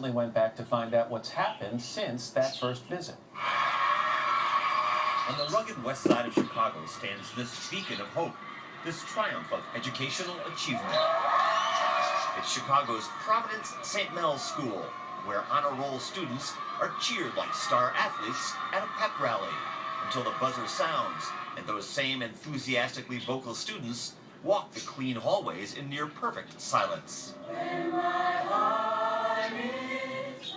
recently went back to find out what's happened since that first visit. On the rugged west side of Chicago stands this beacon of hope, this triumph of educational achievement. It's Chicago's Providence St. Mel's School, where honor roll students are cheered like star athletes at a pep rally until the buzzer sounds and those same enthusiastically vocal students walk the clean hallways in near perfect silence.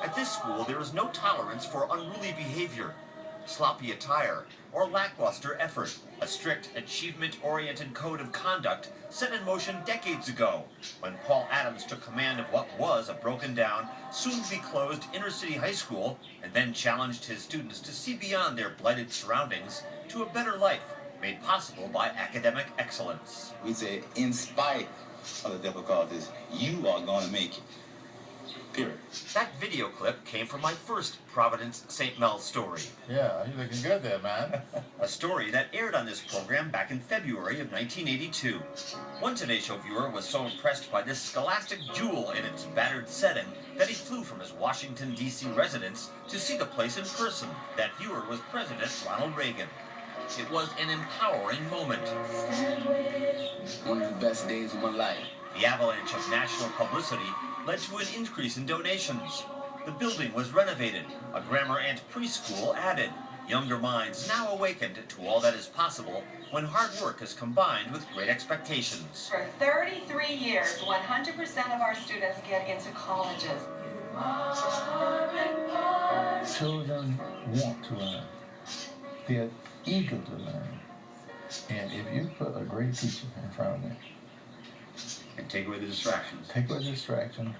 At this school, there is no tolerance for unruly behavior, sloppy attire, or lackluster effort. A strict, achievement-oriented code of conduct set in motion decades ago when Paul Adams took command of what was a broken-down, soon-to-be-closed inner-city high school and then challenged his students to see beyond their blighted surroundings to a better life made possible by academic excellence. We say, in spite of the difficulties, you are going to make it. Period. That video clip came from my first Providence St. Mel's story. Yeah, you're looking good there, man. A story that aired on this program back in February of 1982. One Today Show viewer was so impressed by this scholastic jewel in its battered setting that he flew from his Washington, D.C. residence to see the place in person. That viewer was President Ronald Reagan. It was an empowering moment. One of the best days of my life. The avalanche of national publicity led to an increase in donations. The building was renovated, a grammar and preschool added. Younger minds now awakened to all that is possible when hard work is combined with great expectations. For 33 years, 100% of our students get into colleges. Children want to learn. They're eager to learn. And if you put a great teacher in front of them, And take away the distractions. take away the distraction,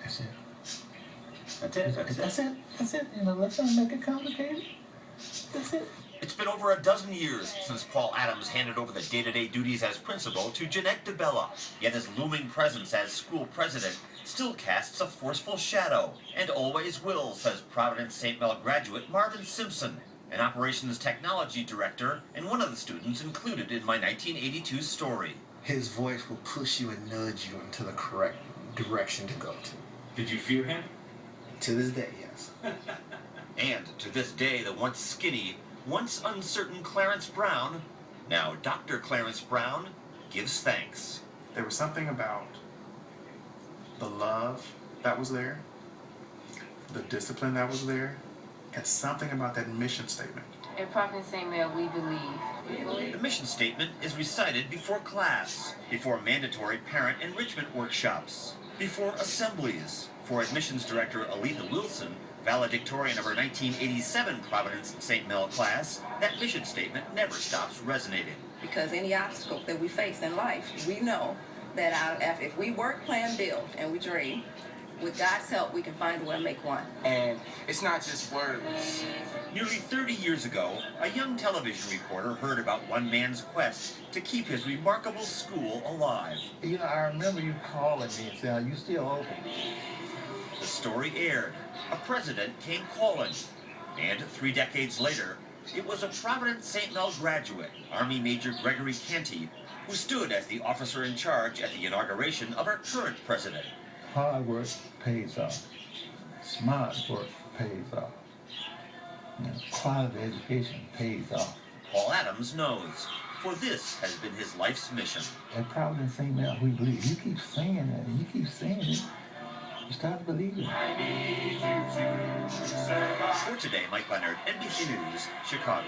that's it. That's it. That's it. You know, let's not make it complicated. That's it. It's been over a dozen years since Paul Adams handed over the day-to-day duties as principal to Jeanette DeBella. Yet his looming presence as school president still casts a forceful shadow, and always will, says Providence St. Mel graduate Marvin Simpson, an operations technology director and one of the students included in my 1982 story. His voice will push you and nudge you into the correct direction to go to. Did you fear him? To this day, yes. And to this day, the once skinny, once uncertain Clarence Brown, now Dr. Clarence Brown, gives thanks. There was something about the love that was there, the discipline that was there, and something about that mission statement. At Providence St. Mel, we believe. The mission statement is recited before class, before mandatory parent enrichment workshops, before assemblies. For admissions director Alita Wilson, valedictorian of her 1987 Providence St. Mel class, that mission statement never stops resonating. Because any obstacle that we face in life, we know that if we work, plan, build, and we dream, with God's help, we can find a way to make one. And it's not just words. Nearly 30 years ago, a young television reporter heard about one man's quest to keep his remarkable school alive. You know, I remember you calling me and saying, "Are you still open?" The story aired. A president came calling. And 3 decades later, it was a Providence St. Mel graduate, Army Major Gregory Canty, who stood as the officer in charge at the inauguration of our current president. Hard work pays off. Smart work pays off. You know, quality education pays off. Paul Adams knows, for this has been his life's mission. At Providence St. Mel, we believe. You keep saying that, and you keep saying it, you start to believe it. For today, Mike Leonard, NBC News, Chicago.